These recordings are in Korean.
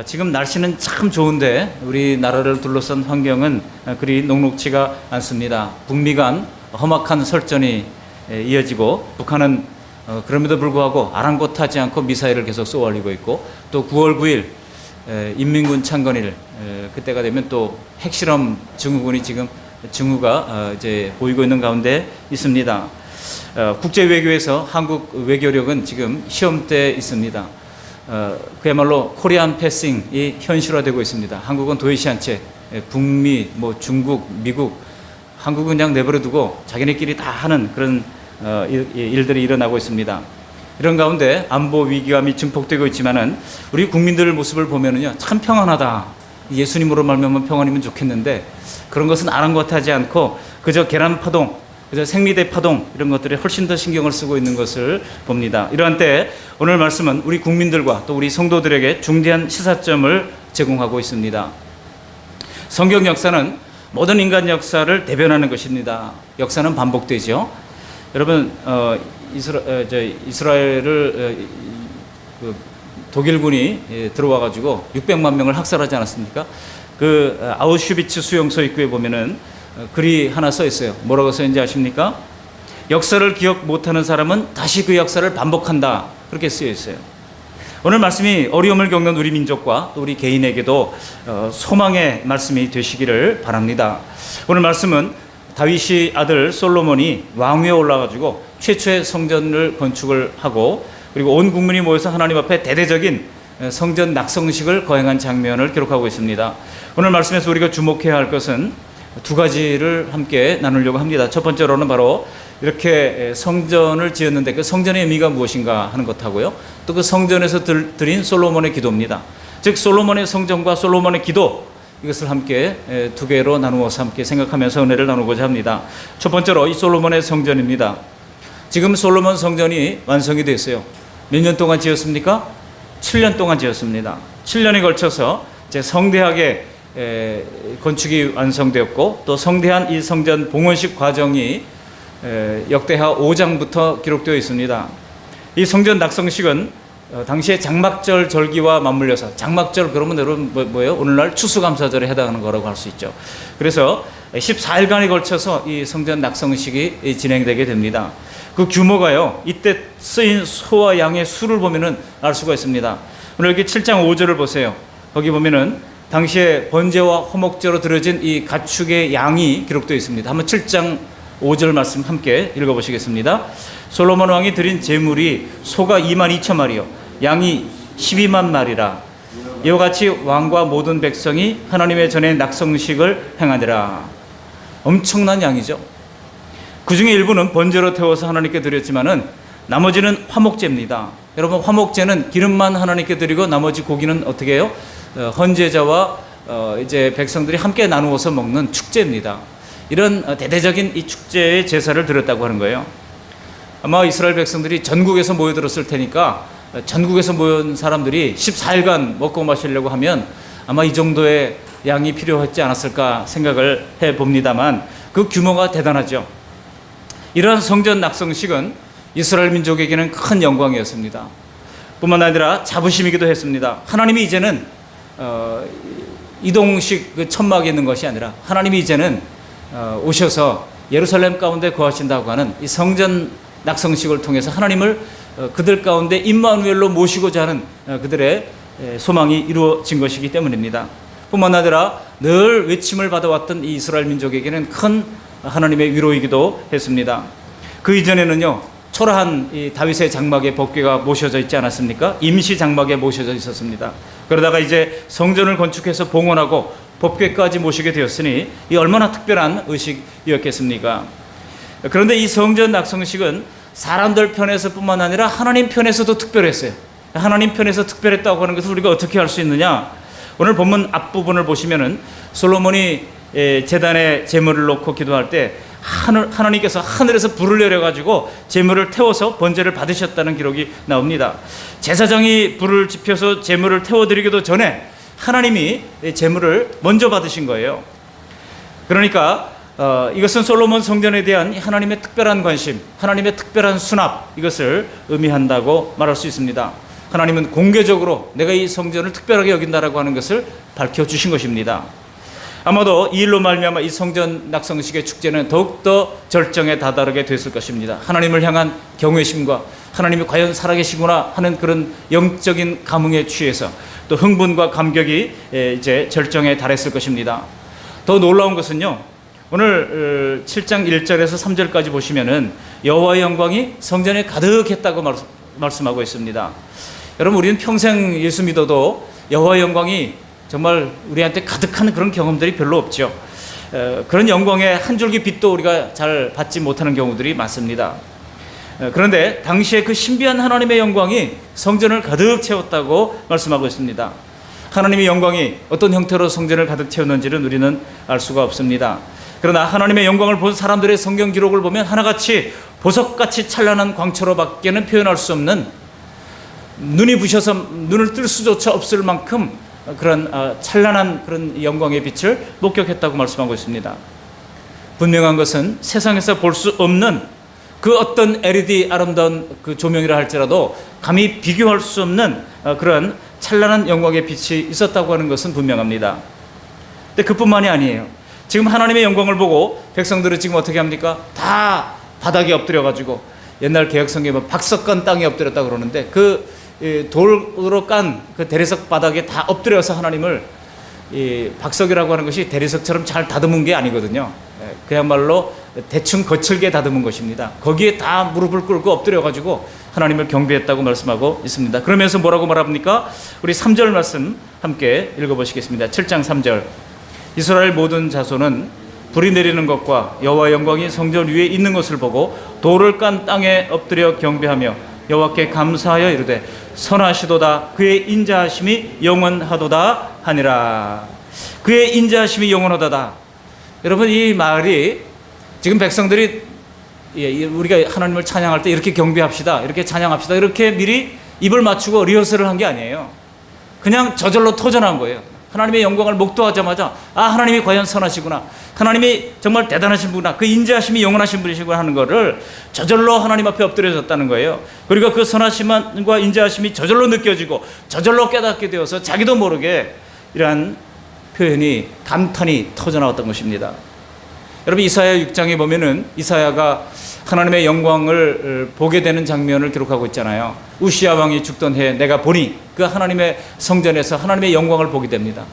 지금 날씨는 참 좋은데 우리나라를 둘러싼 환경은 그리 녹록지가 않습니다. 북미 간 험악한 설전이 이어지고 북한은 그럼에도 불구하고 아랑곳하지 않고 미사일을 계속 쏘아 올리고 있고, 또 9월 9일 인민군 창건일 그때가 되면 또 핵실험 증후군이 지금 증후가 이제 보이고 있는 가운데 있습니다. 국제 외교에서 한국 외교력은 지금 시험대에 있습니다. 그야말로 코리안 패싱이 현실화되고 있습니다. 한국은 도외시 한 채 북미, 중국, 미국, 한국은 그냥 내버려 두고 자기네끼리 다 하는 그런 일들이 일어나고 있습니다. 이런 가운데 안보 위기감이 증폭되고 있지만은 우리 국민들 모습을 보면은요, 참 평안하다. 예수님으로 말미암아 평안이면 좋겠는데 그런 것은 아랑곳하지 않고 그저 계란 파동, 그래서 생리대 파동 이런 것들에 훨씬 더 신경을 쓰고 있는 것을 봅니다. 이러한 때 오늘 말씀은 우리 국민들과 또 우리 성도들에게 중대한 시사점을 제공하고 있습니다. 성경 역사는 모든 인간 역사를 대변하는 것입니다. 역사는 반복되죠. 여러분 이스라엘을 독일군이 들어와 가지고 600만 명을 학살하지 않았습니까? 그 아우슈비츠 수용소 입구에 보면은 글이 하나 써 있어요. 뭐라고 써 있는지 아십니까? 역사를 기억 못하는 사람은 다시 그 역사를 반복한다. 그렇게 쓰여 있어요. 오늘 말씀이 어려움을 겪는 우리 민족과 또 우리 개인에게도 소망의 말씀이 되시기를 바랍니다. 오늘 말씀은 다윗의 아들 솔로몬이 왕위에 올라가지고 최초의 성전을 건축을 하고, 그리고 온 국민이 모여서 하나님 앞에 대대적인 성전 낙성식을 거행한 장면을 기록하고 있습니다. 오늘 말씀에서 우리가 주목해야 할 것은 두 가지를 함께 나누려고 합니다. 첫 번째로는 바로 이렇게 성전을 지었는데 그 성전의 의미가 무엇인가 하는 것하고요, 또 그 성전에서 드린 솔로몬의 기도입니다. 즉 솔로몬의 성전과 솔로몬의 기도, 이것을 함께 두 개로 나누어서 함께 생각하면서 은혜를 나누고자 합니다. 첫 번째로 이 솔로몬의 성전입니다. 지금 솔로몬 성전이 완성이 됐어요. 몇 년 동안 지었습니까? 7년 동안 지었습니다. 7년에 걸쳐서 이제 성대하게 건축이 완성되었고, 또 성대한 이 성전 봉헌식 과정이 역대하 5장부터 기록되어 있습니다. 이 성전 낙성식은 당시에 장막절 절기와 맞물려서, 장막절 그러면 여러분 뭐예요? 오늘날 추수감사절에 해당하는 거라고 할 수 있죠. 그래서 14일간에 걸쳐서 이 성전 낙성식이 진행되게 됩니다. 그 규모가요, 이때 쓰인 소와 양의 수를 보면은 알 수가 있습니다. 오늘 여기 7장 5절을 보세요. 거기 보면은 당시에 번제와 화목제로 드려진 이 가축의 양이 기록되어 있습니다. 한번 7장 5절 말씀 함께 읽어보시겠습니다. 솔로몬 왕이 드린 제물이 소가 22,000마리요 양이 12만 마리라. 이와 같이 왕과 모든 백성이 하나님의 전에 낙성식을 행하니라. 엄청난 양이죠. 그 중에 일부는 번제로 태워서 하나님께 드렸지만은 나머지는 화목제입니다. 여러분, 화목제는 기름만 하나님께 드리고 나머지 고기는 어떻게 해요? 헌제자와 이제 백성들이 함께 나누어서 먹는 축제입니다. 이런 대대적인 이 축제의 제사를 드렸다고 하는 거예요. 아마 이스라엘 백성들이 전국에서 모여들었을 테니까 전국에서 모인 사람들이 14일간 먹고 마시려고 하면 아마 이 정도의 양이 필요했지 않았을까 생각을 해봅니다만 그 규모가 대단하죠. 이러한 성전 낙성식은 이스라엘 민족에게는 큰 영광이었습니다. 뿐만 아니라 자부심이기도 했습니다. 하나님이 이제는 이동식 그 천막에 있는 것이 아니라 하나님이 이제는 오셔서 예루살렘 가운데 거하신다고 하는 이 성전 낙성식을 통해서 하나님을 그들 가운데 임마누엘로 모시고자 하는 그들의 소망이 이루어진 것이기 때문입니다. 뿐만 아니라 늘 외침을 받아왔던 이 이스라엘 민족에게는 큰 하나님의 위로이기도 했습니다. 그 이전에는요, 초라한 이 다윗의 장막에 법궤가 모셔져 있지 않았습니까? 임시 장막에 모셔져 있었습니다. 그러다가 이제 성전을 건축해서 봉헌하고 법궤까지 모시게 되었으니 이 얼마나 특별한 의식이었겠습니까? 그런데 이 성전 낙성식은 사람들 편에서뿐만 아니라 하나님 편에서도 특별했어요. 하나님 편에서 특별했다고 하는 것을 우리가 어떻게 알 수 있느냐? 오늘 본문 앞부분을 보시면은 솔로몬이 제단에 제물을 놓고 기도할 때 하나님께서 하늘에서 불을 내려가지고 제물을 태워서 번제를 받으셨다는 기록이 나옵니다. 제사장이 불을 지펴서 제물을 태워드리기도 전에 하나님이 제물을 먼저 받으신 거예요. 그러니까 이것은 솔로몬 성전에 대한 하나님의 특별한 관심, 하나님의 특별한 수납, 이것을 의미한다고 말할 수 있습니다. 하나님은 공개적으로 내가 이 성전을 특별하게 여긴다라고 하는 것을 밝혀주신 것입니다. 아마도 이 일로 말미암아 이 성전 낙성식의 축제는 더욱더 절정에 다다르게 됐을 것입니다. 하나님을 향한 경외심과 하나님이 과연 살아계시구나 하는 그런 영적인 감흥에 취해서 또 흥분과 감격이 이제 절정에 달했을 것입니다. 더 놀라운 것은요, 오늘 7장 1절에서 3절까지 보시면은 여호와의 영광이 성전에 가득했다고 말씀하고 있습니다. 여러분, 우리는 평생 예수 믿어도 여호와의 영광이 정말 우리한테 가득한 그런 경험들이 별로 없죠. 그런 영광의 한 줄기 빛도 우리가 잘 받지 못하는 경우들이 많습니다. 그런데 당시에 그 신비한 하나님의 영광이 성전을 가득 채웠다고 말씀하고 있습니다. 하나님의 영광이 어떤 형태로 성전을 가득 채웠는지는 우리는 알 수가 없습니다. 그러나 하나님의 영광을 본 사람들의 성경 기록을 보면 하나같이 보석같이 찬란한 광채로 밖에는 표현할 수 없는, 눈이 부셔서 눈을 뜰 수조차 없을 만큼 그런 찬란한 그런 영광의 빛을 목격했다고 말씀하고 있습니다. 분명한 것은 세상에서 볼 수 없는 그 어떤 LED 아름다운 그 조명이라 할지라도 감히 비교할 수 없는 그런 찬란한 영광의 빛이 있었다고 하는 것은 분명합니다. 근데 그뿐만이 아니에요. 지금 하나님의 영광을 보고 백성들은 지금 어떻게 합니까? 다 바닥에 엎드려가지고, 옛날 개혁성경에 보면 박석간 땅에 엎드렸다고 그러는데 그 돌로 깐 그 대리석 바닥에 다 엎드려서 하나님을, 이 박석이라고 하는 것이 대리석처럼 잘 다듬은 게 아니거든요. 그야말로 대충 거칠게 다듬은 것입니다. 거기에 다 무릎을 꿇고 엎드려가지고 하나님을 경배했다고 말씀하고 있습니다. 그러면서 뭐라고 말합니까? 우리 3절 말씀 함께 읽어보시겠습니다. 7장 3절. 이스라엘 모든 자손은 불이 내리는 것과 여호와의 영광이 성전 위에 있는 것을 보고 돌을 깐 땅에 엎드려 경배하며 여호와께 감사하여 이르되 선하시도다, 그의 인자하심이 영원하도다 하니라. 그의 인자하심이 영원하도다. 여러분, 이 말이 지금 백성들이 우리가 하나님을 찬양할 때 이렇게 경배합시다, 이렇게 찬양합시다, 이렇게 미리 입을 맞추고 리허설을 한 게 아니에요. 그냥 저절로 터져나온 거예요. 하나님의 영광을 목도하자마자 하나님이 과연 선하시구나, 하나님이 정말 대단하신 분이구나, 그 인자하심이 영원하신 분이시구나 하는 거를 저절로 하나님 앞에 엎드려졌다는 거예요. 그리고 그 선하심과 인자하심이 저절로 느껴지고 저절로 깨닫게 되어서 자기도 모르게 이러한 표현이, 감탄이 터져나왔던 것입니다. 여러분, 이사야 6장에 보면은 이사야가 하나님의 영광을 보게 되는 장면을 기록하고 있잖아요. 우시야 왕이 죽던 해에 내가 보니, 그 하나님의 성전에서 하나님의 영광을 보게 됩니다.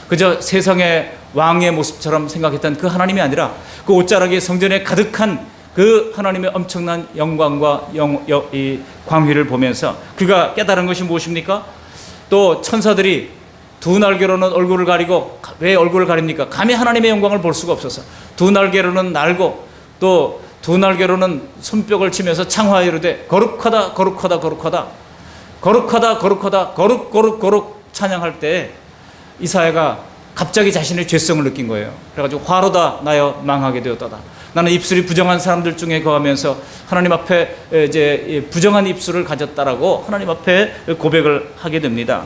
그저 세상의 왕의 모습처럼 생각했던 그 하나님이 아니라 그 옷자락이 성전에 가득한 그 하나님의 엄청난 영광과 이 광휘를 보면서 그가 깨달은 것이 무엇입니까? 또 천사들이 두 날개로는 얼굴을 가리고, 왜 얼굴을 가립니까? 감히 하나님의 영광을 볼 수가 없어서 두 날개로는 날고 또 두 날개로는 손뼉을 치면서 창화에 이르되 거룩하다 거룩하다 거룩하다 거룩하다 거룩하다 거룩 거룩 거룩 찬양할 때 이사야가 갑자기 자신의 죄성을 느낀 거예요. 그래가지고 화로다 나여 망하게 되었다. 나는 입술이 부정한 사람들 중에 거하면서 하나님 앞에 이제 부정한 입술을 가졌다라고 하나님 앞에 고백을 하게 됩니다.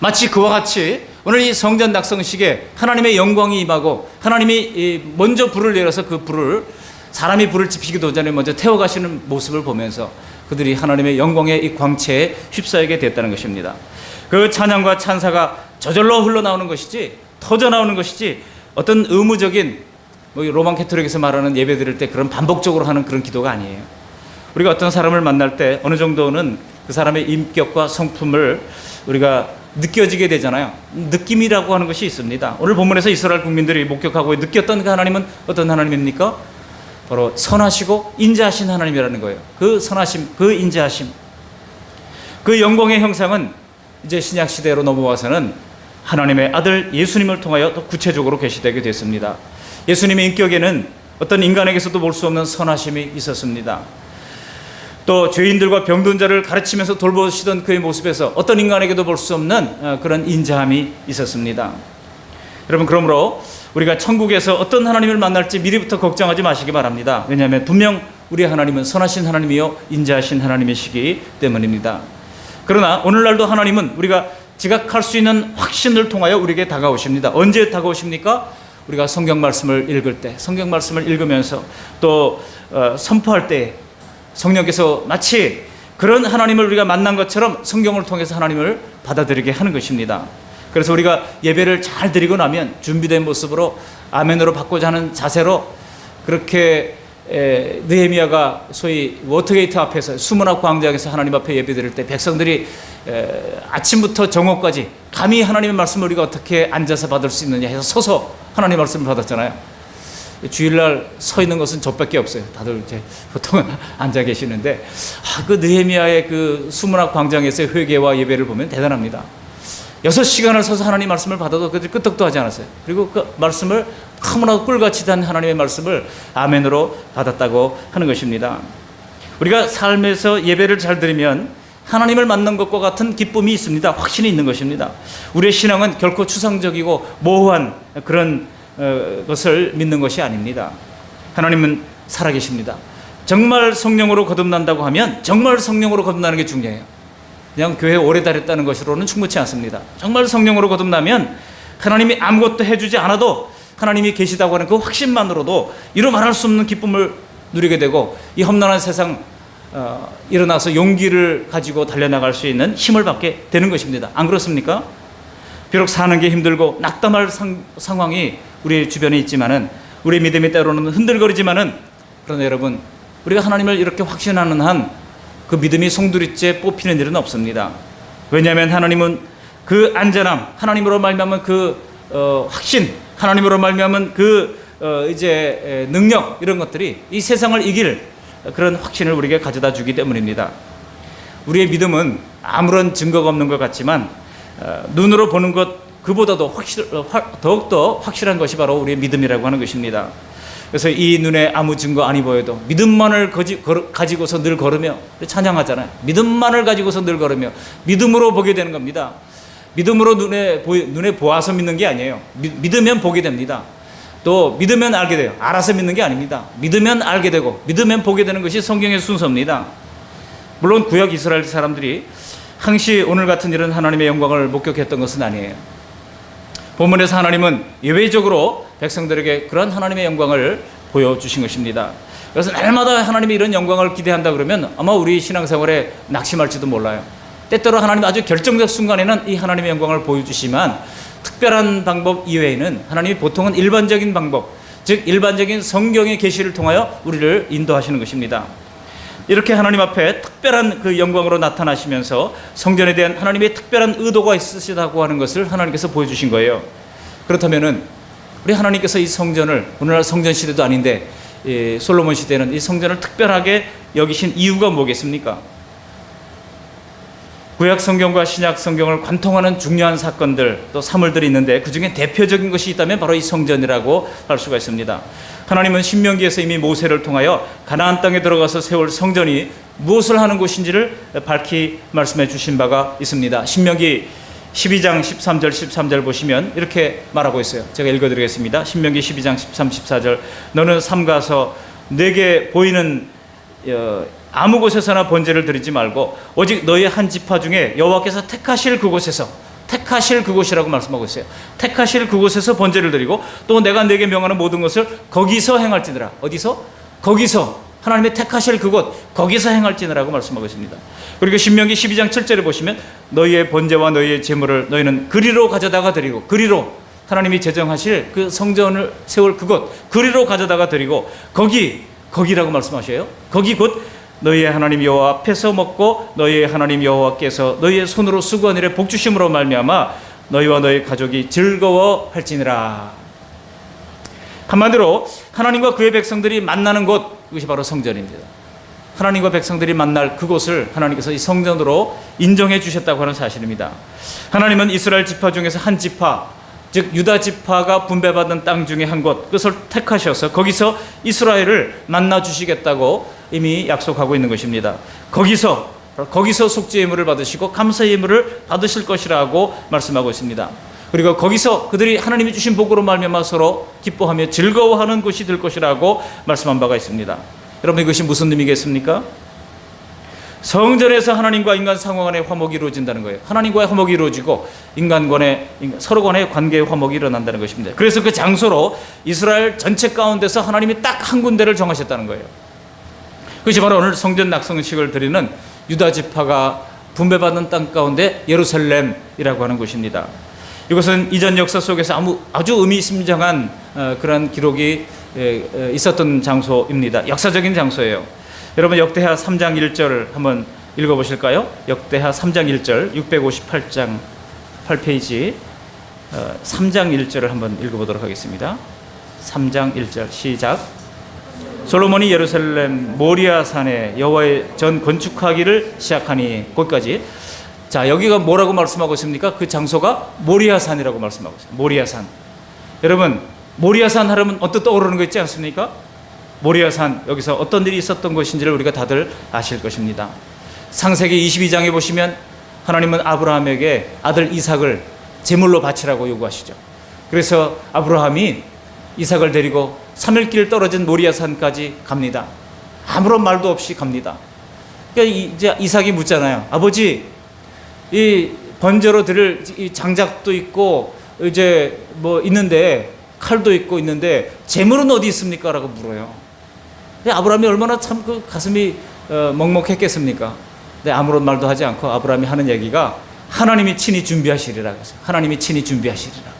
마치 그와 같이 오늘 이 성전 낙성식에 하나님의 영광이 임하고 하나님이 먼저 불을 내려서 그 불을, 사람이 불을 지피기도 전에 먼저 태워가시는 모습을 보면서 그들이 하나님의 영광의 이 광채에 휩싸이게 됐다는 것입니다. 그 찬양과 찬사가 저절로 흘러나오는 것이지, 터져나오는 것이지, 어떤 의무적인, 로만 캐토릭에서 말하는 예배 드릴 때 그런 반복적으로 하는 그런 기도가 아니에요. 우리가 어떤 사람을 만날 때 어느 정도는 그 사람의 인격과 성품을 우리가 느껴지게 되잖아요. 느낌이라고 하는 것이 있습니다. 오늘 본문에서 이스라엘 국민들이 목격하고 느꼈던 그 하나님은 어떤 하나님입니까? 바로 선하시고 인자하신 하나님이라는 거예요. 그 선하심, 그 인자하심, 그 영광의 형상은 이제 신약 시대로 넘어와서는 하나님의 아들 예수님을 통하여 또 구체적으로 계시되게 됐습니다. 예수님의 인격에는 어떤 인간에게서도 볼 수 없는 선하심이 있었습니다. 또 죄인들과 병든 자를 가르치면서 돌보시던 그의 모습에서 어떤 인간에게도 볼 수 없는 그런 인자함이 있었습니다. 여러분, 그러므로 우리가 천국에서 어떤 하나님을 만날지 미리부터 걱정하지 마시기 바랍니다. 왜냐하면 분명 우리 하나님은 선하신 하나님이요 인자하신 하나님이시기 때문입니다. 그러나 오늘날도 하나님은 우리가 지각할 수 있는 확신을 통하여 우리에게 다가오십니다. 언제 다가오십니까? 우리가 성경 말씀을 읽을 때, 성경 말씀을 읽으면서 또 선포할 때 성령께서 마치 그런 하나님을 우리가 만난 것처럼 성경을 통해서 하나님을 받아들이게 하는 것입니다. 그래서 우리가 예배를 잘 드리고 나면 준비된 모습으로 아멘으로 받고자 하는 자세로 그렇게 느헤미야가 소위 워터게이트 앞에서 수문학 광장에서 하나님 앞에 예배 드릴 때 백성들이 아침부터 정오까지 감히 하나님의 말씀을 우리가 어떻게 앉아서 받을 수 있느냐 해서 서서 하나님의 말씀을 받았잖아요. 주일날 서 있는 것은 저밖에 없어요. 다들 이제 보통은 앉아 계시는데 그 느헤미야의 그 수문학 광장에서의 회개와 예배를 보면 대단합니다. 6시간을 서서 하나님 말씀을 받아도 그들이 끄떡도 하지 않았어요. 그리고 그 말씀을 너무나 꿀같이 단 하나님의 말씀을 아멘으로 받았다고 하는 것입니다. 우리가 삶에서 예배를 잘 드리면 하나님을 만난 것과 같은 기쁨이 있습니다. 확신이 있는 것입니다. 우리의 신앙은 결코 추상적이고 모호한 그런 것을 믿는 것이 아닙니다. 하나님은 살아계십니다. 정말 성령으로 거듭난다고 하면 정말 성령으로 거듭나는 게 중요해요. 그냥 교회에 오래 다녔다는 것으로는 충분치 않습니다. 정말 성령으로 거듭나면 하나님이 아무것도 해주지 않아도 하나님이 계시다고 하는 그 확신만으로도 이루 말할 수 없는 기쁨을 누리게 되고 이 험난한 세상 일어나서 용기를 가지고 달려나갈 수 있는 힘을 받게 되는 것입니다. 안 그렇습니까? 비록 사는 게 힘들고 낙담할 상황이 우리 주변에 있지만은 우리의 믿음이 때로는 흔들거리지만은 그러나 여러분 우리가 하나님을 이렇게 확신하는 한 그 믿음이 송두리째 뽑히는 일은 없습니다. 왜냐하면 하나님은 그 안전함, 하나님으로 말미암은 그 확신, 하나님으로 말미암은 그 이제 능력 이런 것들이 이 세상을 이길 그런 확신을 우리에게 가져다 주기 때문입니다. 우리의 믿음은 아무런 증거가 없는 것 같지만 눈으로 보는 것 그보다도 더욱더 확실한 것이 바로 우리의 믿음이라고 하는 것입니다. 그래서 이 눈에 아무 증거 아니 보여도 믿음만을 가지고서 늘 걸으며 찬양하잖아요. 믿음만을 가지고서 늘 걸으며 믿음으로 보게 되는 겁니다. 믿음으로 눈에 보아서 믿는 게 아니에요. 믿으면 보게 됩니다. 또 믿으면 알게 돼요. 알아서 믿는 게 아닙니다. 믿으면 알게 되고 믿으면 보게 되는 것이 성경의 순서입니다. 물론 구약 이스라엘 사람들이 항시 오늘 같은 이런 하나님의 영광을 목격했던 것은 아니에요. 본문에서 하나님은 예외적으로 백성들에게 그런 하나님의 영광을 보여주신 것입니다. 그래서 날마다 하나님의 이런 영광을 기대한다 그러면 아마 우리 신앙생활에 낙심할지도 몰라요. 때때로 하나님 아주 결정적 순간에는 이 하나님의 영광을 보여주시지만 특별한 방법 이외에는 하나님이 보통은 일반적인 방법, 즉 일반적인 성경의 계시를 통하여 우리를 인도하시는 것입니다. 이렇게 하나님 앞에 특별한 그 영광으로 나타나시면서 성전에 대한 하나님의 특별한 의도가 있으시다고 하는 것을 하나님께서 보여주신 거예요. 그렇다면은 우리 하나님께서 이 성전을 오늘날 성전 시대도 아닌데 솔로몬 시대는 이 성전을 특별하게 여기신 이유가 뭐겠습니까? 구약 성경과 신약 성경을 관통하는 중요한 사건들 또 사물들이 있는데 그중에 대표적인 것이 있다면 바로 이 성전이라고 할 수가 있습니다. 하나님은 신명기에서 이미 모세를 통하여 가나안 땅에 들어가서 세울 성전이 무엇을 하는 곳인지를 밝히 말씀해 주신 바가 있습니다. 신명기 12장 13절 13절 보시면 이렇게 말하고 있어요. 제가 읽어드리겠습니다. 신명기 12장 13, 14절 너는 삼가서 내게 보이는 아무 곳에서나 번제를 드리지 말고 오직 너의 한 지파 중에 여호와께서 택하실 그곳이라고 말씀하고 있어요. 택하실 그곳에서 번제를 드리고 또 내가 내게 명하는 모든 것을 거기서 행할지니라. 어디서? 거기서. 하나님의 택하실 그곳 거기서 행할지니라고 말씀하고 있습니다. 그리고 신명기 12장 7절에 보시면 너희의 번제와 너희의 제물을 너희는 그리로 가져다가 드리고 그리로 하나님이 제정하실 그 성전을 세울 그곳 그리로 가져다가 드리고 거기라고 말씀하셔요. 거기 곧 너희의 하나님 여호와 앞에서 먹고 너희의 하나님 여호와께서 너희의 손으로 수고한 일에 복주심으로 말미암아 너희와 너희 가족이 즐거워할지니라. 한마디로 하나님과 그의 백성들이 만나는 곳 그것이 바로 성전입니다. 하나님과 백성들이 만날 그곳을 하나님께서 이 성전으로 인정해 주셨다고 하는 사실입니다. 하나님은 이스라엘 지파 중에서 한 지파 즉 유다 지파가 분배받은 땅 중에 한 곳 그것을 택하셔서 거기서 이스라엘을 만나 주시겠다고 이미 약속하고 있는 것입니다. 거기서 속죄 예물을 받으시고 감사 예물을 받으실 것이라고 말씀하고 있습니다. 그리고 거기서 그들이 하나님이 주신 복으로 말미암아 서로 기뻐하며 즐거워하는 곳이 될 것이라고 말씀한 바가 있습니다. 여러분 이것이 무슨 의미겠습니까? 성전에서 하나님과 인간 상호 간의 화목이 이루어진다는 거예요. 하나님과의 화목이 이루어지고 서로 간의 관계의 화목이 일어난다는 것입니다. 그래서 그 장소로 이스라엘 전체 가운데서 하나님이 딱 한 군데를 정하셨다는 거예요. 그것이 바로 오늘 성전 낙성식을 드리는 유다 지파가 분배받는 땅 가운데 예루살렘이라고 하는 곳입니다. 이것은 이전 역사 속에서 아주 의미심장한 그런 기록이 있었던 장소입니다. 역사적인 장소예요. 여러분 역대하 3장 1절 한번 읽어보실까요? 역대하 3장 1절 658장 8페이지 3장 1절을 한번 읽어보도록 하겠습니다. 3장 1절 시작. 솔로몬이 예루살렘 모리아 산에 여호와의 전 건축하기를 시작하니 거기까지. 자, 여기가 뭐라고 말씀하고 있습니까? 그 장소가 모리아 산이라고 말씀하고 있어요. 모리아 산. 여러분 모리아 산 하려면 언뜻 떠오르는 거 있지 않습니까? 모리아 산, 여기서 어떤 일이 있었던 것인지를 우리가 다들 아실 것입니다. 창세기 22장에 보시면 하나님은 아브라함에게 아들 이삭을 제물로 바치라고 요구하시죠. 그래서 아브라함이 이삭을 데리고 3일길 떨어진 모리아 산까지 갑니다. 아무런 말도 없이 갑니다. 그러니까 이제 이삭이 묻잖아요. 아버지, 이 번제로 드릴 이 장작도 있고 이제 뭐 있는데 칼도 있고 있는데 제물은 어디 있습니까? 라고 물어요. 아브라함이 얼마나 참 그 가슴이 먹먹했겠습니까? 근데 아무런 말도 하지 않고 아브라함이 하는 얘기가 하나님이 친히 준비하시리라 그랬어요. 하나님이 친히 준비하시리라.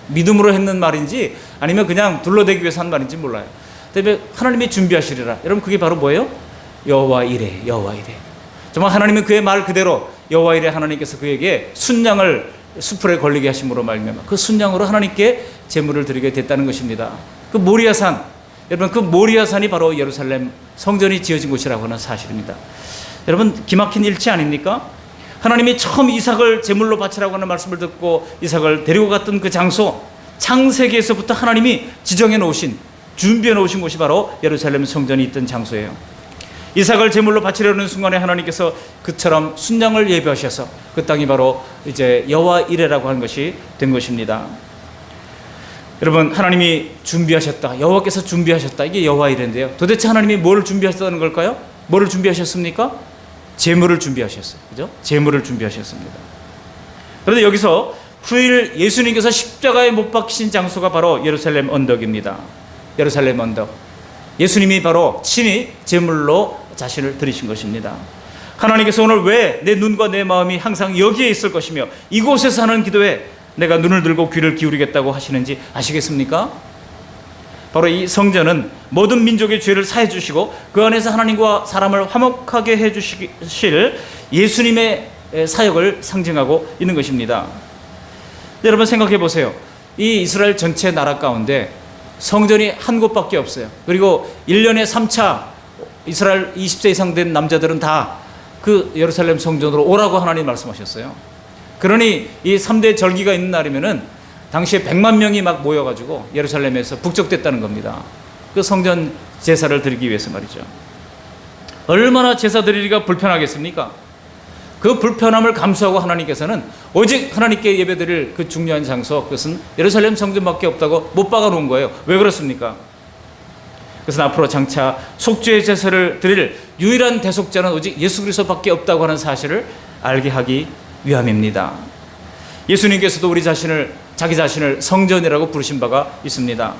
믿음으로 했는 말인지 아니면 그냥 둘러대기 위해서 한 말인지 몰라요. 근데 하나님이 준비하시리라. 여러분 그게 바로 뭐예요? 여호와 이레, 여호와 이레. 정말 하나님은 그의 말 그대로 여호와 이레 하나님께서 그에게 순양을 수풀에 걸리게 하심으로 말미암아 그 순양으로 하나님께 제물을 드리게 됐다는 것입니다. 그 모리아산, 여러분 그 모리아산이 바로 예루살렘 성전이 지어진 곳이라고 하는 사실입니다. 여러분 기막힌 일치 아닙니까? 하나님이 처음 이삭을 제물로 바치라고 하는 말씀을 듣고 이삭을 데리고 갔던 그 장소, 창세기에서부터 하나님이 지정해 놓으신, 준비해 놓으신 곳이 바로 예루살렘 성전이 있던 장소예요. 이삭을 제물로 바치려는 순간에 하나님께서 그처럼 순양을 예비하셔서 그 땅이 바로 이제 여호와 이레라고 하는 것이 된 것입니다. 여러분 하나님이 준비하셨다, 여호와께서 준비하셨다, 이게 여호와 이레인데요. 도대체 하나님이 뭘 준비하셨다는 걸까요? 뭐를 준비하셨습니까? 제물을 준비하셨어요. 그죠? 제물을 준비하셨습니다. 그런데 여기서 후일 예수님께서 십자가에 못 박히신 장소가 바로 예루살렘 언덕입니다. 예루살렘 언덕. 예수님이 바로 친히 제물로 자신을 드리신 것입니다. 하나님께서 오늘 왜 내 눈과 내 마음이 항상 여기에 있을 것이며 이곳에서 하는 기도에 내가 눈을 들고 귀를 기울이겠다고 하시는지 아시겠습니까? 바로 이 성전은 모든 민족의 죄를 사해 주시고 그 안에서 하나님과 사람을 화목하게 해 주실 예수님의 사역을 상징하고 있는 것입니다. 여러분 생각해 보세요. 이 이스라엘 전체 나라 가운데 성전이 한 곳밖에 없어요. 그리고 1년에 3차 이스라엘 20세 이상 된 남자들은 다 그 예루살렘 성전으로 오라고 하나님 말씀하셨어요. 그러니 이 3대 절기가 있는 날이면은 당시에 100만 명이 막 모여가지고 예루살렘에서 북적댔다는 겁니다. 그 성전 제사를 드리기 위해서 말이죠. 얼마나 제사 드리기가 불편하겠습니까? 그 불편함을 감수하고 하나님께서는 오직 하나님께 예배드릴 그 중요한 장소, 그것은 예루살렘 성전밖에 없다고 못 박아 놓은 거예요. 왜 그렇습니까? 그래서 앞으로 장차 속죄의 제사를 드릴 유일한 대속자는 오직 예수 그리스도밖에 없다고 하는 사실을 알게 하기 위함입니다. 예수님께서도 우리 자기 자신을 성전이라고 부르신 바가 있습니다.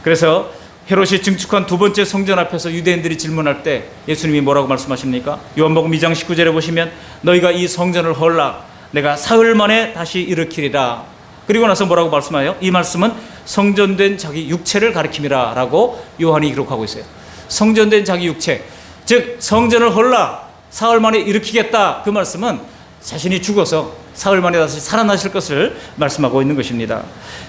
그래서 헤롯이 증축한 두 번째 성전 앞에서 유대인들이 질문할 때 예수님이 뭐라고 말씀하십니까? 요한복음 2장 19절에 보시면 너희가 이 성전을 헐라 내가 사흘 만에 다시 일으키리라. 그리고 나서 뭐라고 말씀하여? 이 말씀은 성전된 자기 육체를 가리킴이라 라고 요한이 기록하고 있어요. 성전된 자기 육체, 즉 성전을 헐라 사흘 만에 일으키겠다, 그 말씀은 자신이 죽어서 사흘 만에 다시 살아나실 것을 말씀하고 있는 것입니다.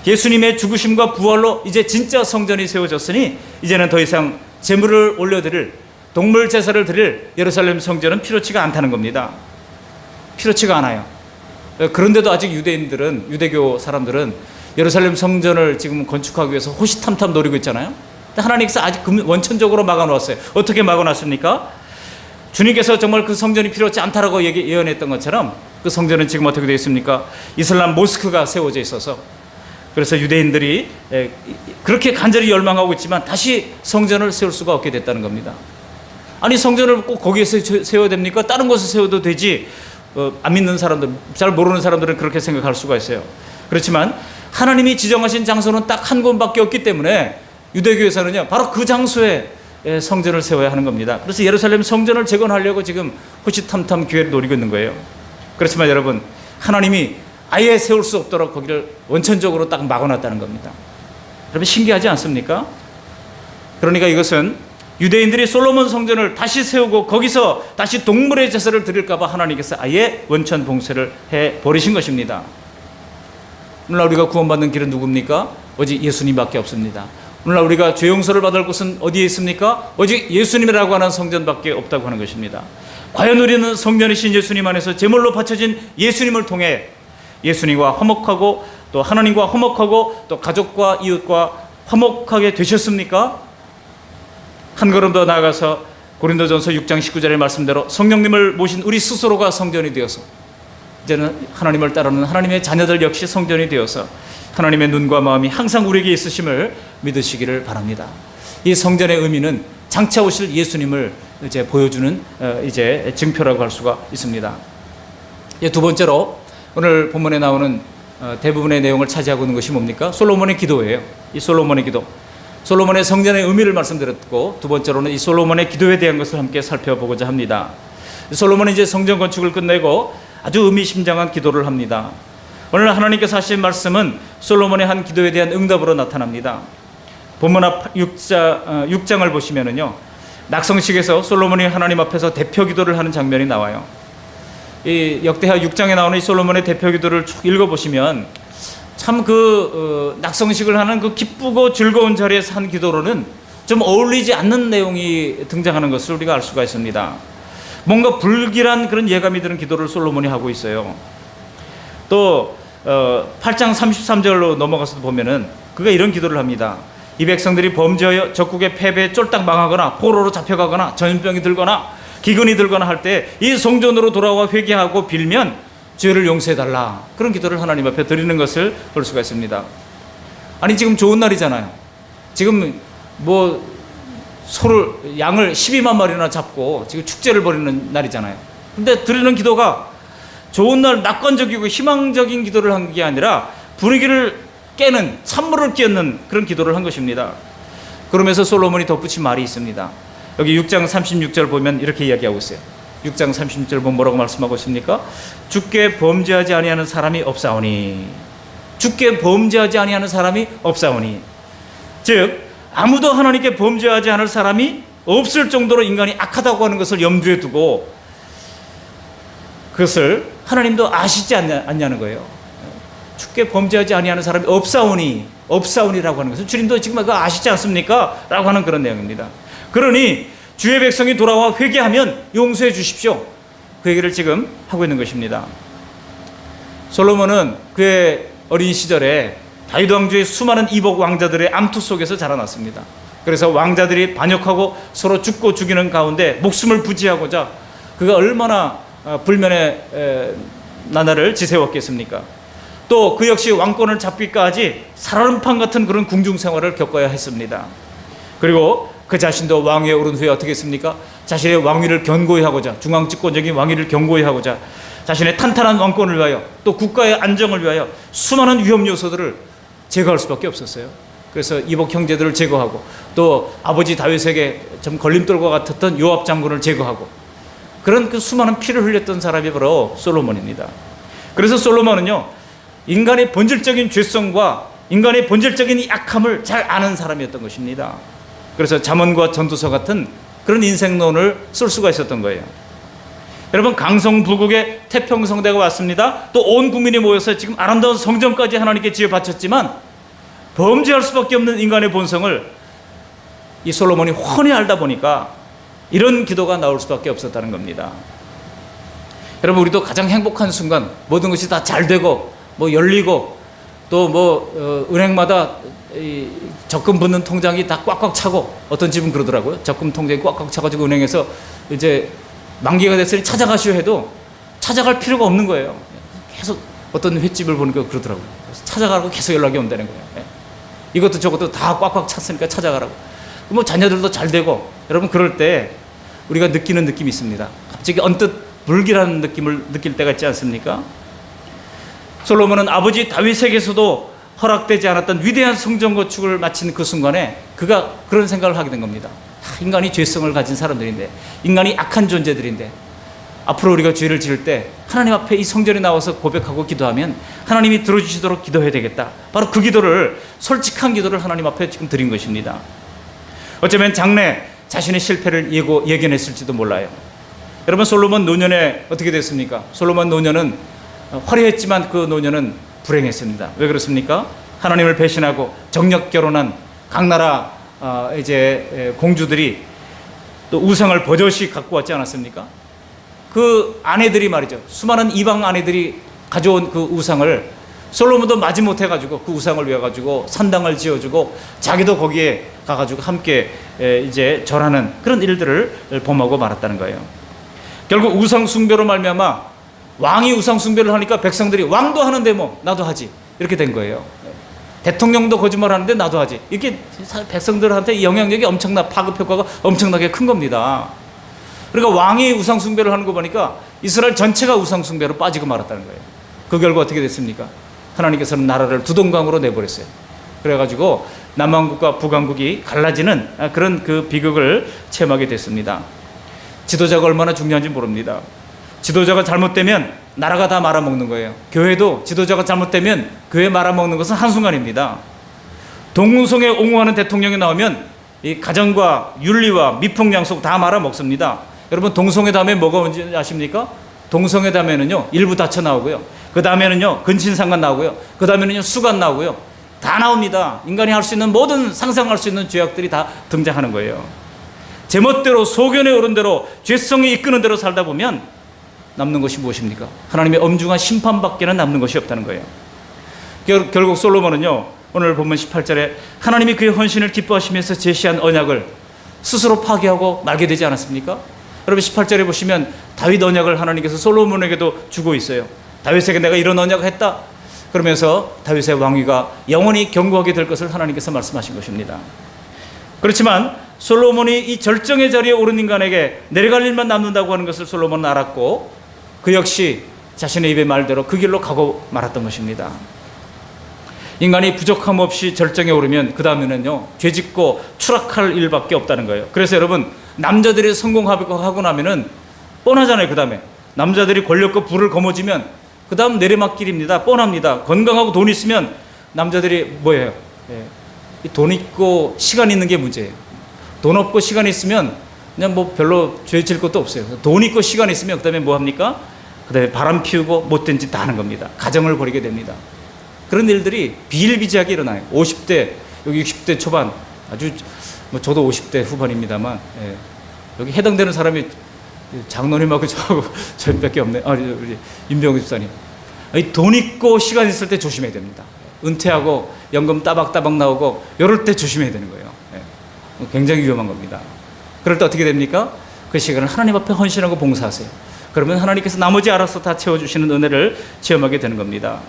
예수님의 죽으심과 부활로 이제 진짜 성전이 세워졌으니 이제는 더 이상 제물을 올려드릴, 동물 제사를 드릴 예루살렘 성전은 필요치가 않다는 겁니다. 필요치가 않아요. 그런데도 아직 유대교 사람들은 예루살렘 성전을 지금 건축하기 위해서 호시탐탐 노리고 있잖아요. 하나님께서 아직 원천적으로 막아놓았어요. 어떻게 막아놨습니까? 주님께서 정말 그 성전이 필요치 않다라고 예언했던 것처럼 그 성전은 지금 어떻게 되어 있습니까? 이슬람 모스크가 세워져 있어서, 그래서 유대인들이 그렇게 간절히 열망하고 있지만 다시 성전을 세울 수가 없게 됐다는 겁니다. 아니 성전을 꼭 거기에서 세워야 됩니까? 다른 곳에 세워도 되지. 안 믿는 사람들, 잘 모르는 사람들은 그렇게 생각할 수가 있어요. 그렇지만 하나님이 지정하신 장소는 딱 한 곳밖에 없기 때문에 유대교에서는요 바로 그 장소에 성전을 세워야 하는 겁니다. 그래서 예루살렘 성전을 재건하려고 지금 호시탐탐 기회를 노리고 있는 거예요. 그렇지만 여러분, 하나님이 아예 세울 수 없도록 거기를 원천적으로 딱 막아놨다는 겁니다. 여러분, 신기하지 않습니까? 그러니까 이것은 유대인들이 솔로몬 성전을 다시 세우고 거기서 다시 동물의 제사를 드릴까 봐 하나님께서 아예 원천 봉쇄를 해버리신 것입니다. 오늘날 우리가 구원받는 길은 누굽니까? 오직 예수님밖에 없습니다. 오늘날 우리가 죄 용서를 받을 곳은 어디에 있습니까? 오직 예수님이라고 하는 성전밖에 없다고 하는 것입니다. 과연 우리는 성전이신 예수님 안에서 제물로 바쳐진 예수님을 통해 예수님과 화목하고 또 하나님과 화목하고 또 가족과 이웃과 화목하게 되셨습니까? 한 걸음 더 나아가서 고린도전서 6장 19절의 말씀대로 성령님을 모신 우리 스스로가 성전이 되어서 이제는 하나님을 따르는 하나님의 자녀들 역시 성전이 되어서 하나님의 눈과 마음이 항상 우리에게 있으심을 믿으시기를 바랍니다. 이 성전의 의미는 장차 오실 예수님을 이제 보여주는 이제 증표라고 할 수가 있습니다. 두 번째로 오늘 본문에 나오는 대부분의 내용을 차지하고 있는 것이 뭡니까? 솔로몬의 기도예요. 이 솔로몬의 기도. 솔로몬의 성전의 의미를 말씀드렸고, 두 번째로는 이 솔로몬의 기도에 대한 것을 함께 살펴보고자 합니다. 솔로몬은 이제 성전 건축을 끝내고 아주 의미심장한 기도를 합니다. 오늘 하나님께서 하신 말씀은 솔로몬의 한 기도에 대한 응답으로 나타납니다. 본문 앞 6장을 보시면은요, 낙성식에서 솔로몬이 하나님 앞에서 대표 기도를 하는 장면이 나와요. 이 역대하 6장에 나오는 이 솔로몬의 대표 기도를 쭉 읽어보시면 참 낙성식을 하는 그 기쁘고 즐거운 자리에서 한 기도로는 좀 어울리지 않는 내용이 등장하는 것을 우리가 알 수가 있습니다. 뭔가 불길한 그런 예감이 드는 기도를 솔로몬이 하고 있어요. 또 8장 33절로 넘어가서 보면은 그가 이런 기도를 합니다. 이 백성들이 범죄하여 적국의 패배에 쫄딱 망하거나 포로로 잡혀가거나 전염병이 들거나 기근이 들거나 할 때 이 성전으로 돌아와 회개하고 빌면 죄를 용서해달라. 그런 기도를 하나님 앞에 드리는 것을 볼 수가 있습니다. 아니, 지금 좋은 날이잖아요. 지금 양을 12만 마리나 잡고 지금 축제를 벌이는 날이잖아요. 근데 드리는 기도가 좋은 날 낙관적이고 희망적인 기도를 한 게 아니라 분위기를 깨는, 찬물을 끼얹는 그런 기도를 한 것입니다. 그러면서 솔로몬이 덧붙인 말이 있습니다. 여기 6장 36절 보면 이렇게 이야기하고 있어요. 6장 36절 보면 뭐라고 말씀하고 있습니까? 주께 범죄하지 아니하는 사람이 없사오니, 주께 범죄하지 아니하는 사람이 없사오니, 즉 아무도 하나님께 범죄하지 않을 사람이 없을 정도로 인간이 악하다고 하는 것을 염두에 두고 그것을 하나님도 아시지 않냐는 거예요. 주께 범죄하지 아니하는 사람이 없사오니라고 하는 것은 주님도 지금 그거 아시지 않습니까? 라고 하는 그런 내용입니다. 그러니 주의 백성이 돌아와 회개하면 용서해 주십시오. 그 얘기를 지금 하고 있는 것입니다. 솔로몬은 그의 어린 시절에 다윗 왕조의 수많은 이복 왕자들의 암투 속에서 자라났습니다. 그래서 왕자들이 반역하고 서로 죽고 죽이는 가운데 목숨을 부지하고자 그가 얼마나 불면의 나날을 지새웠겠습니까? 또 그 역시 왕권을 잡기까지 살얼음판 같은 그런 궁중 생활을 겪어야 했습니다. 그리고 그 자신도 왕위에 오른 후에 어떻게 했습니까? 자신의 왕위를 견고히 하고자, 중앙집권적인 왕위를 견고히 하고자 자신의 탄탄한 왕권을 위하여 또 국가의 안정을 위하여 수많은 위험 요소들을 제거할 수밖에 없었어요. 그래서 이복 형제들을 제거하고 또 아버지 다윗에게 좀 걸림돌과 같았던 요압 장군을 제거하고 그런 그 수많은 피를 흘렸던 사람이 바로 솔로몬입니다. 그래서 솔로몬은요, 인간의 본질적인 죄성과 인간의 본질적인 약함을 잘 아는 사람이었던 것입니다. 그래서 잠언과 전도서 같은 그런 인생론을 쓸 수가 있었던 거예요. 여러분, 강성부국의 태평성대가 왔습니다. 또 온 국민이 모여서 지금 아름다운 성전까지 하나님께 지어 바쳤지만 범죄할 수밖에 없는 인간의 본성을 이 솔로몬이 훤히 알다 보니까 이런 기도가 나올 수밖에 없었다는 겁니다. 여러분, 우리도 가장 행복한 순간, 모든 것이 다 잘 되고 열리고 또 은행마다 적금 붙는 통장이 다 꽉꽉 차고, 어떤 집은 그러더라고요. 적금 통장이 꽉꽉 차가지고 은행에서 이제 만기가 됐으니 찾아가시오 해도 찾아갈 필요가 없는 거예요. 계속 어떤 횟집을 보니까 그러더라고요. 찾아가라고 계속 연락이 온다는 거예요. 이것도 저것도 다 꽉꽉 찼으니까 찾아가라고. 자녀들도 잘 되고. 여러분, 그럴 때 우리가 느끼는 느낌이 있습니다. 갑자기 언뜻 불길한 느낌을 느낄 때가 있지 않습니까? 솔로몬은 아버지 다윗에게서도 허락되지 않았던 위대한 성전 건축을 마친 그 순간에 그가 그런 생각을 하게 된 겁니다. 인간이 죄성을 가진 사람들인데, 인간이 악한 존재들인데, 앞으로 우리가 죄를 지을 때 하나님 앞에 이 성전에 나와서 고백하고 기도하면 하나님이 들어주시도록 기도해야 되겠다. 바로 그 기도를, 솔직한 기도를 하나님 앞에 지금 드린 것입니다. 어쩌면 장래 자신의 실패를 예견했을지도 몰라요. 여러분, 솔로몬 노년에 어떻게 됐습니까? 솔로몬 노년은 화려했지만 그 노년은 불행했습니다. 왜 그렇습니까? 하나님을 배신하고 정력 결혼한 각 나라 이제 공주들이 또 우상을 버젓이 갖고 왔지 않았습니까? 그 아내들이 말이죠, 수많은 이방 아내들이 가져온 그 우상을 솔로몬도 마지못해 가지고 그 우상을 위해 가지고 산당을 지어주고 자기도 거기에 가가지고 함께 이제 절하는 그런 일들을 범하고 말았다는 거예요. 결국 우상 숭배로 말미암아 왕이 우상 숭배를 하니까 백성들이 왕도 하는데 뭐 나도 하지, 이렇게 된 거예요. 대통령도 거짓말하는데 나도 하지. 이렇게 백성들한테 영향력이 파급 효과가 엄청나게 큰 겁니다. 그러니까 왕이 우상 숭배를 하는 거 보니까 이스라엘 전체가 우상 숭배로 빠지고 말았다는 거예요. 그 결과 어떻게 됐습니까? 하나님께서는 나라를 두 동강으로 내버렸어요. 그래가지고 남왕국과 북왕국이 갈라지는 그런 그 비극을 체험하게 됐습니다. 지도자가 얼마나 중요한지 모릅니다. 지도자가 잘못되면 나라가 다 말아먹는 거예요. 교회도 지도자가 잘못되면 교회 말아먹는 것은 한순간입니다. 동성애 옹호하는 대통령이 나오면 이 가정과 윤리와 미풍양속 다 말아먹습니다. 여러분, 동성애 다음에 뭐가 온지 아십니까? 동성애 다음에는요, 일부 다쳐 나오고요, 그 다음에는요 근친상간 나오고요, 그 다음에는요 수간 나오고요, 다 나옵니다. 인간이 할 수 있는 모든, 상상할 수 있는 죄악들이 다 등장하는 거예요. 제멋대로 소견에 오른 대로 죄성이 이끄는 대로 살다 보면 남는 것이 무엇입니까? 하나님의 엄중한 심판밖에는 남는 것이 없다는 거예요. 결국 솔로몬은요, 오늘 본문 18절에 하나님이 그의 헌신을 기뻐하시면서 제시한 언약을 스스로 파괴하고 말게 되지 않았습니까? 여러분, 18절에 보시면 다윗 언약을 하나님께서 솔로몬에게도 주고 있어요. 다윗에게 내가 이런 언약을 했다, 그러면서 다윗의 왕위가 영원히 견고하게 될 것을 하나님께서 말씀하신 것입니다. 그렇지만 솔로몬이 이 절정의 자리에 오른 인간에게 내려갈 일만 남는다고 하는 것을 솔로몬은 알았고, 그 역시 자신의 입의 말대로 그 길로 가고 말았던 것입니다. 인간이 부족함 없이 절정에 오르면 그 다음에는요, 죄짓고 추락할 일밖에 없다는 거예요. 그래서 여러분, 남자들이 성공하고 나면은 뻔하잖아요. 그 다음에 남자들이 권력과 부를 거머쥐면 그 다음 내리막길입니다. 뻔합니다. 건강하고 돈 있으면 남자들이 뭐예요? 돈 있고 시간 있는 게 문제예요. 돈 없고 시간 있으면 그냥 뭐 별로 죄질 것도 없어요. 돈 있고 시간 있으면 그 다음에 뭐 합니까? 그 다음에 바람 피우고 못된 짓 다 하는 겁니다. 가정을 벌이게 됩니다. 그런 일들이 비일비재하게 일어나요. 50대, 여기 60대 초반, 아주 뭐 저도 50대 후반입니다만, 여기 해당되는 사람이 장로님하고 저밖에 없네. 우리 임병우 집사님. 돈 있고 시간 있을 때 조심해야 됩니다. 은퇴하고 연금 따박따박 나오고 이럴 때 조심해야 되는 거예요. 굉장히 위험한 겁니다. 그럴 때 어떻게 됩니까? 그 시간을 하나님 앞에 헌신하고 봉사하세요. 그러면 하나님께서 나머지 알아서 다 채워주시는 은혜를 체험하게 되는 겁니다.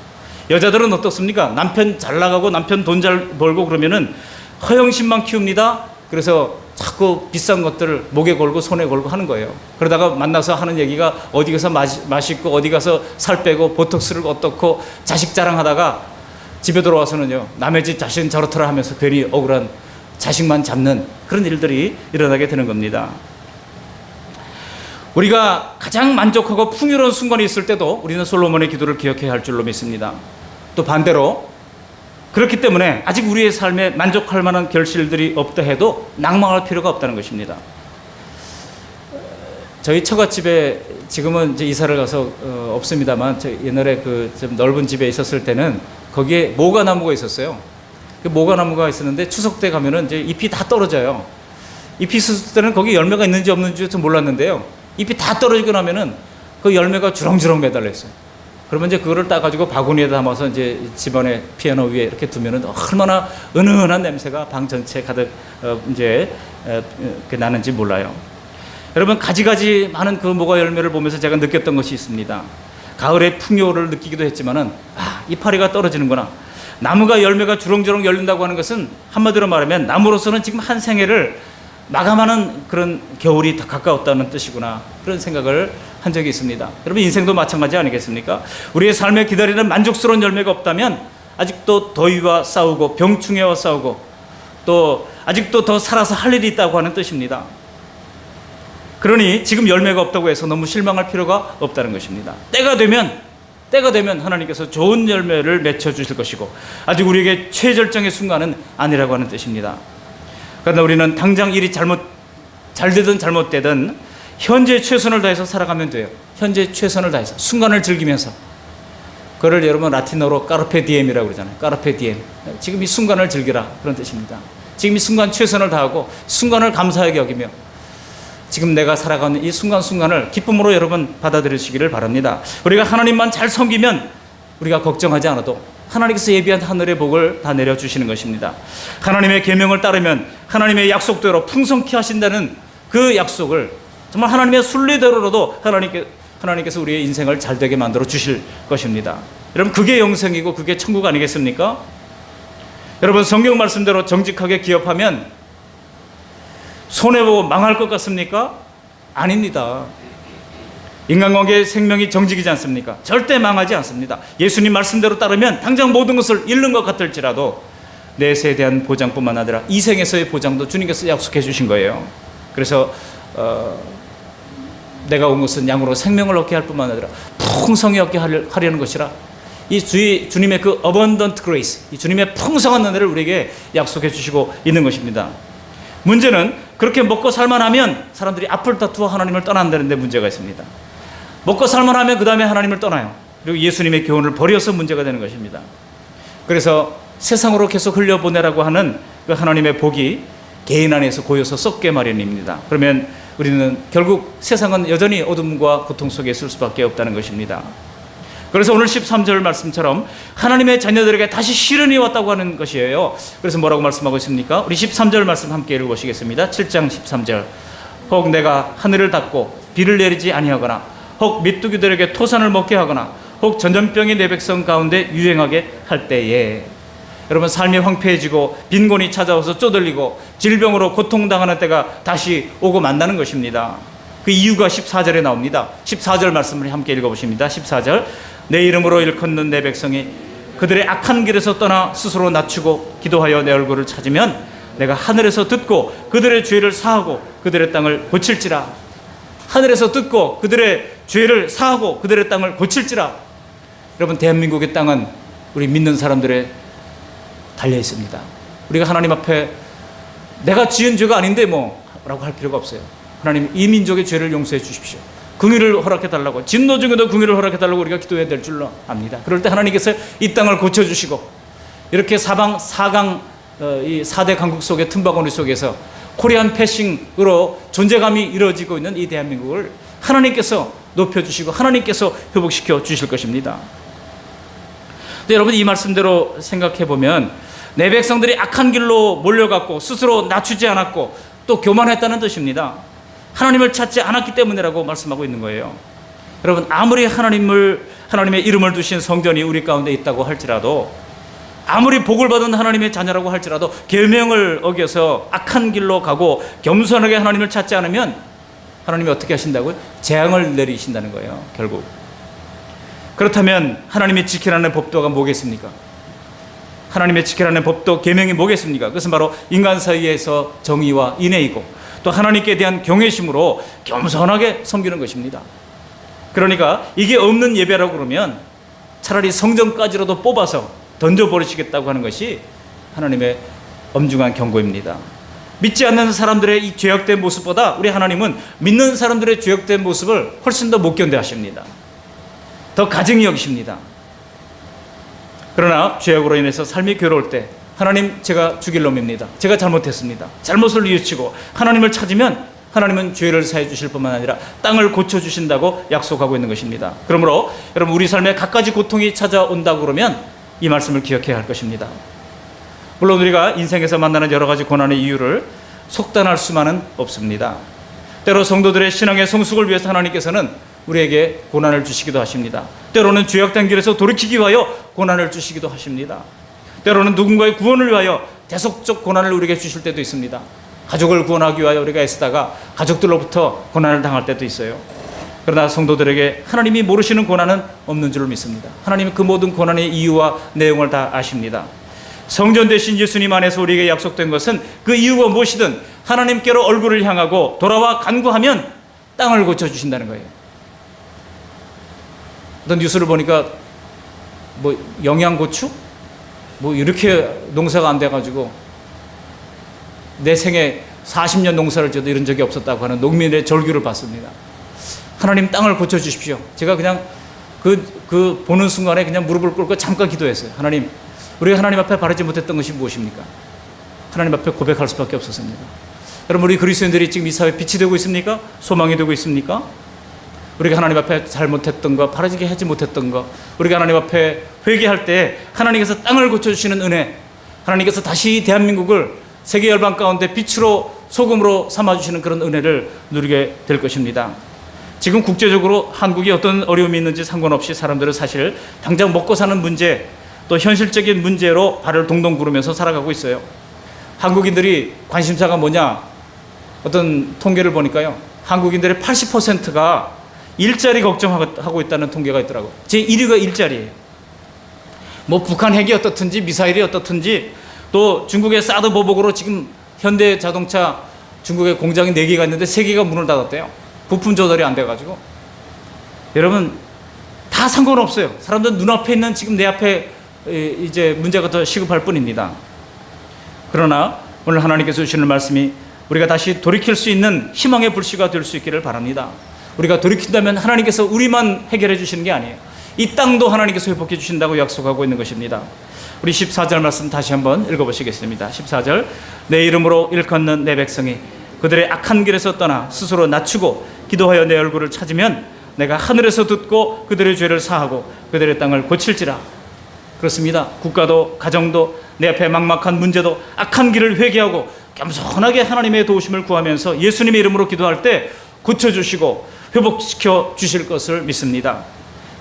여자들은 어떻습니까? 남편 잘 나가고 남편 돈 잘 벌고 그러면은 허영심만 키웁니다. 그래서 자꾸 비싼 것들을 목에 걸고 손에 걸고 하는 거예요. 그러다가 만나서 하는 얘기가 어디 가서 맛있고 어디 가서 살 빼고 보톡스를 어떻고 자식 자랑하다가 집에 들어와서는요, 남의 집 자식은 저렇더라 하면서 괜히 억울한 자식만 잡는 그런 일들이 일어나게 되는 겁니다. 우리가 가장 만족하고 풍요로운 순간이 있을 때도 우리는 솔로몬의 기도를 기억해야 할 줄로 믿습니다. 또 반대로 그렇기 때문에 아직 우리의 삶에 만족할 만한 결실들이 없다 해도 낭망할 필요가 없다는 것입니다. 저희 처갓집에 지금은 이제 이사를 가서 없습니다만, 저 옛날에 그 좀 넓은 집에 있었을 때는 거기에 모가나무가 있었어요. 그 모가나무가 있었는데 추석 때 가면은 이제 잎이 다 떨어져요. 잎이 있었을 때는 거기 열매가 있는지 없는지 좀 몰랐는데요, 잎이 다 떨어지고 나면은 그 열매가 주렁주렁 매달려 있어요. 그러면 이제 그거를 따가지고 바구니에 담아서 이제 집안의 피아노 위에 이렇게 두면은 얼마나 은은한 냄새가 방 전체에 가득 이제 나는지 몰라요. 여러분, 가지가지 많은 그 모가 열매를 보면서 제가 느꼈던 것이 있습니다. 가을의 풍요를 느끼기도 했지만은, 이파리가 떨어지는구나. 나무가 열매가 주렁주렁 열린다고 하는 것은 한마디로 말하면 나무로서는 지금 한 생애를 마감하는 그런 겨울이 더 가까웠다는 뜻이구나, 그런 생각을 한 적이 있습니다. 여러분, 인생도 마찬가지 아니겠습니까? 우리의 삶에 기다리는 만족스러운 열매가 없다면 아직도 더위와 싸우고 병충해와 싸우고 또 아직도 더 살아서 할 일이 있다고 하는 뜻입니다. 그러니 지금 열매가 없다고 해서 너무 실망할 필요가 없다는 것입니다. 때가 되면 하나님께서 좋은 열매를 맺혀 주실 것이고 아직 우리에게 최절정의 순간은 아니라고 하는 뜻입니다. 그러나 우리는 당장 일이 잘 되든 잘못되든 현재 최선을 다해서 살아가면 돼요. 현재 최선을 다해서 순간을 즐기면서, 그걸 여러분 라틴어로 까르페 디엠이라고 그러잖아요. 까르페 디엠. 지금 이 순간을 즐기라, 그런 뜻입니다. 지금 이 순간 최선을 다하고 순간을 감사하게 여기며 지금 내가 살아가는 이 순간순간을 기쁨으로 여러분 받아들이시기를 바랍니다. 우리가 하나님만 잘 섬기면 우리가 걱정하지 않아도 하나님께서 예비한 하늘의 복을 다 내려주시는 것입니다. 하나님의 계명을 따르면 하나님의 약속대로 풍성케 하신다는 그 약속을 정말 하나님의 순리대로라도 하나님께서 우리의 인생을 잘되게 만들어 주실 것입니다. 여러분, 그게 영생이고 그게 천국 아니겠습니까? 여러분, 성경 말씀대로 정직하게 기업하면 손해보고 망할 것 같습니까? 아닙니다. 인간관계의 생명이 정직이지 않습니까? 절대 망하지 않습니다. 예수님 말씀대로 따르면 당장 모든 것을 잃는 것 같을지라도 내세에 대한 보장뿐만 아니라 이생에서의 보장도 주님께서 약속해 주신 거예요. 그래서 내가 온 것은 양으로 생명을 얻게 할 뿐만 아니라 풍성히 얻게 하려는 것이라, 이 주님의 그 abundant grace, 이 주님의 풍성한 은혜를 우리에게 약속해 주시고 있는 것입니다. 문제는 그렇게 먹고 살만하면 사람들이 앞을 다투어 하나님을 떠난다는 데 문제가 있습니다. 먹고 살만하면 그 다음에 하나님을 떠나요. 그리고 예수님의 교훈을 버려서 문제가 되는 것입니다. 그래서 세상으로 계속 흘려보내라고 하는 그 하나님의 복이 개인 안에서 고여서 썩게 마련입니다. 그러면 우리는 결국 세상은 여전히 어둠과 고통 속에 있을 수밖에 없다는 것입니다. 그래서 오늘 13절 말씀처럼 하나님의 자녀들에게 다시 시련이 왔다고 하는 것이에요. 그래서 뭐라고 말씀하고 있습니까? 우리 13절 말씀 함께 읽어보시겠습니다. 7장 13절. 혹 내가 하늘을 닫고 비를 내리지 아니하거나, 혹 메뚜기들에게 토산을 먹게 하거나, 혹 전염병이 내 백성 가운데 유행하게 할 때에. 여러분, 삶이 황폐해지고 빈곤이 찾아와서 쪼들리고 질병으로 고통당하는 때가 다시 오고 만나는 것입니다. 그 이유가 14절에 나옵니다. 14절 말씀을 함께 읽어보십니다. 14절. 내 이름으로 일컫는 내 백성이 그들의 악한 길에서 떠나 스스로 낮추고 기도하여 내 얼굴을 찾으면 내가 하늘에서 듣고 그들의 죄를 사하고 그들의 땅을 고칠지라. 하늘에서 듣고 그들의 죄를 사하고 그들의 땅을 고칠지라. 여러분, 대한민국의 땅은 우리 믿는 사람들의 달려 있습니다. 우리가 하나님 앞에 내가 지은 죄가 아닌데 뭐라고 할 필요가 없어요. 하나님, 이 민족의 죄를 용서해 주십시오. 긍휼을 허락해 달라고, 진노 중에도 긍휼을 허락해 달라고 우리가 기도해야 될 줄로 압니다. 그럴 때 하나님께서 이 땅을 고쳐주시고, 이렇게 사방 4강 이 4대 강국 속의 틈바구니 속에서 코리안 패싱으로 존재감이 이루어지고 있는 이 대한민국을 하나님께서 높여주시고 하나님께서 회복시켜 주실 것입니다. 근데 여러분, 이 말씀대로 생각해 보면 내 백성들이 악한 길로 몰려갔고 스스로 낮추지 않았고 또 교만했다는 뜻입니다. 하나님을 찾지 않았기 때문이라고 말씀하고 있는 거예요. 여러분, 아무리 하나님의 이름을 두신 성전이 우리 가운데 있다고 할지라도, 아무리 복을 받은 하나님의 자녀라고 할지라도 계명을 어겨서 악한 길로 가고 겸손하게 하나님을 찾지 않으면 하나님이 어떻게 하신다고요? 재앙을 내리신다는 거예요, 결국. 그렇다면 하나님이 지키라는 법도가 뭐겠습니까? 하나님의 지키라는 법도 계명이 뭐겠습니까? 그것은 바로 인간 사이에서 정의와 인애이고 또 하나님께 대한 경외심으로 겸손하게 섬기는 것입니다. 그러니까 이게 없는 예배라고 그러면 차라리 성전까지라도 뽑아서 던져버리시겠다고 하는 것이 하나님의 엄중한 경고입니다. 믿지 않는 사람들의 이 죄악된 모습보다 우리 하나님은 믿는 사람들의 죄악된 모습을 훨씬 더 못 견뎌 하십니다. 더 가증히 여기십니다. 그러나 죄악으로 인해서 삶이 괴로울 때 하나님, 제가 죽일 놈입니다. 제가 잘못했습니다. 잘못을 뉘우치고 하나님을 찾으면 하나님은 죄를 사해 주실 뿐만 아니라 땅을 고쳐주신다고 약속하고 있는 것입니다. 그러므로 여러분, 우리 삶에 갖가지 고통이 찾아온다고 그러면 이 말씀을 기억해야 할 것입니다. 물론 우리가 인생에서 만나는 여러 가지 고난의 이유를 속단할 수만은 없습니다. 때로 성도들의 신앙의 성숙을 위해서 하나님께서는 우리에게 고난을 주시기도 하십니다. 때로는 죄악된 길에서 돌이키기 위하여 고난을 주시기도 하십니다. 때로는 누군가의 구원을 위하여 대속적 고난을 우리에게 주실 때도 있습니다. 가족을 구원하기 위하여 우리가 애쓰다가 가족들로부터 고난을 당할 때도 있어요. 그러나 성도들에게 하나님이 모르시는 고난은 없는 줄 믿습니다. 하나님은 그 모든 고난의 이유와 내용을 다 아십니다. 성전 되신 예수님 안에서 우리에게 약속된 것은 그 이유가 무엇이든 하나님께로 얼굴을 향하고 돌아와 간구하면 땅을 고쳐주신다는 거예요. 어떤 뉴스를 보니까 뭐 영양고추? 뭐 이렇게 농사가 안 돼가지고 내 생에 40년 농사를 지어도 이런 적이 없었다고 하는 농민의 절규를 봤습니다. 하나님 땅을 고쳐주십시오. 제가 그냥 그 보는 순간에 그냥 무릎을 꿇고 잠깐 기도했어요. 하나님, 우리가 하나님 앞에 바르지 못했던 것이 무엇입니까? 하나님 앞에 고백할 수밖에 없었습니다. 여러분, 우리 그리스도인들이 지금 이 사회에 빛이 되고 있습니까? 소망이 되고 있습니까? 우리가 하나님 앞에 잘못했던 거, 바르게 하지 못했던 거, 우리가 하나님 앞에 회개할 때 하나님께서 땅을 고쳐주시는 은혜, 하나님께서 다시 대한민국을 세계 열방 가운데 빛으로 소금으로 삼아주시는 그런 은혜를 누리게 될 것입니다. 지금 국제적으로 한국이 어떤 어려움이 있는지 상관없이 사람들은 사실 당장 먹고 사는 문제, 또 현실적인 문제로 발을 동동 구르면서 살아가고 있어요. 한국인들이 관심사가 뭐냐? 어떤 통계를 보니까요, 한국인들의 80%가 일자리 걱정하고 있다는 통계가 있더라고요. 제 1위가 일자리예요. 뭐 북한 핵이 어떻든지 미사일이 어떻든지, 또 중국의 사드 보복으로 지금 현대 자동차 중국의 공장이 4개가 있는데 3개가 문을 닫았대요. 부품 조달이 안 돼가지고. 여러분, 다 상관없어요. 사람들 눈앞에 있는 지금 내 앞에 이제 문제가 더 시급할 뿐입니다. 그러나 오늘 하나님께서 주시는 말씀이 우리가 다시 돌이킬 수 있는 희망의 불씨가 될 수 있기를 바랍니다. 우리가 돌이킨다면 하나님께서 우리만 해결해 주시는 게 아니에요. 이 땅도 하나님께서 회복해 주신다고 약속하고 있는 것입니다. 우리 14절 말씀 다시 한번 읽어보시겠습니다. 14절, 내 이름으로 일컫는 내 백성이 그들의 악한 길에서 떠나 스스로 낮추고 기도하여 내 얼굴을 찾으면 내가 하늘에서 듣고 그들의 죄를 사하고 그들의 땅을 고칠지라. 그렇습니다. 국가도 가정도 내 앞에 막막한 문제도 악한 길을 회개하고 겸손하게 하나님의 도우심을 구하면서 예수님의 이름으로 기도할 때 고쳐주시고 회복시켜 주실 것을 믿습니다.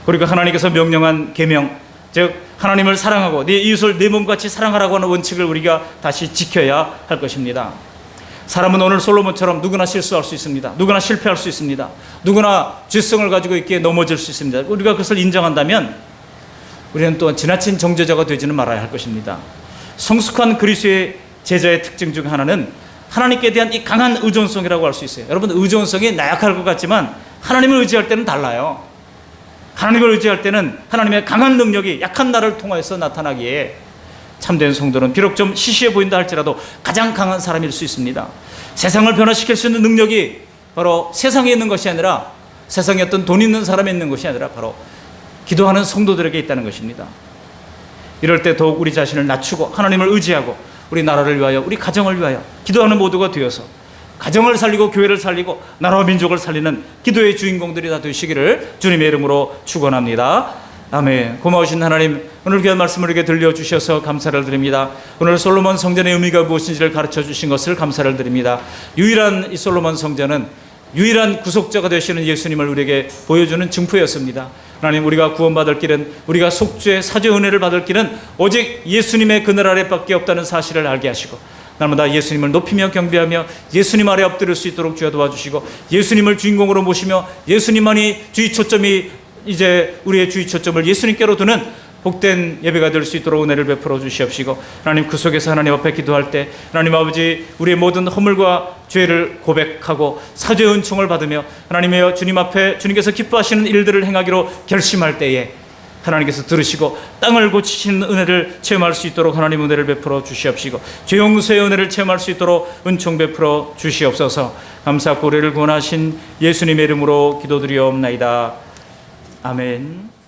그리고 하나님께서 명령한 계명, 즉 하나님을 사랑하고 내 이웃을 내 몸같이 사랑하라고 하는 원칙을 우리가 다시 지켜야 할 것입니다. 사람은 오늘 솔로몬처럼 누구나 실수할 수 있습니다. 누구나 실패할 수 있습니다. 누구나 죄성을 가지고 있기에 넘어질 수 있습니다. 우리가 그것을 인정한다면 우리는 또 지나친 정죄자가 되지는 말아야 할 것입니다. 성숙한 그리스도의 제자의 특징 중 하나는 하나님께 대한 이 강한 의존성이라고 할 수 있어요. 여러분, 의존성이 나약할 것 같지만 하나님을 의지할 때는 달라요. 하나님을 의지할 때는 하나님의 강한 능력이 약한 나를 통하여서 나타나기에 참된 성도는 비록 좀 시시해 보인다 할지라도 가장 강한 사람일 수 있습니다. 세상을 변화시킬 수 있는 능력이 바로 세상에 있는 것이 아니라, 세상에 어떤 돈 있는 사람에 있는 것이 아니라 바로 기도하는 성도들에게 있다는 것입니다. 이럴 때 더욱 우리 자신을 낮추고 하나님을 의지하고 우리 나라를 위하여, 우리 가정을 위하여 기도하는 모두가 되어서 가정을 살리고 교회를 살리고 나라와 민족을 살리는 기도의 주인공들이 다 되시기를 주님의 이름으로 축원합니다. 아멘. 고마우신 하나님, 오늘 귀한 말씀을 우리에게 들려주셔서 감사를 드립니다. 오늘 솔로몬 성전의 의미가 무엇인지를 가르쳐 주신 것을 감사를 드립니다. 유일한 이 솔로몬 성전은 유일한 구속자가 되시는 예수님을 우리에게 보여주는 증표였습니다. 하나님, 우리가 구원받을 길은, 우리가 속죄 사죄 은혜를 받을 길은 오직 예수님의 그늘 아래밖에 없다는 사실을 알게 하시고, 날마다 예수님을 높이며 경배하며 예수님 아래 엎드릴 수 있도록 주여 도와주시고, 예수님을 주인공으로 모시며 예수님만이 주의 초점이, 이제 우리의 주의 초점을 예수님께로 두는 복된 예배가 될 수 있도록 은혜를 베풀어 주시옵시고, 하나님, 그 속에서 하나님 앞에 기도할 때 하나님 아버지, 우리의 모든 허물과 죄를 고백하고 사죄의 은총을 받으며 하나님의 주님 앞에 주님께서 기뻐하시는 일들을 행하기로 결심할 때에 하나님께서 들으시고 땅을 고치시는 은혜를 체험할 수 있도록 하나님 은혜를 베풀어 주시옵시고, 죄 용서의 은혜를 체험할 수 있도록 은총 베풀어 주시옵소서. 감사하고 우리를 구원하신 예수님의 이름으로 기도드리옵나이다. 아멘.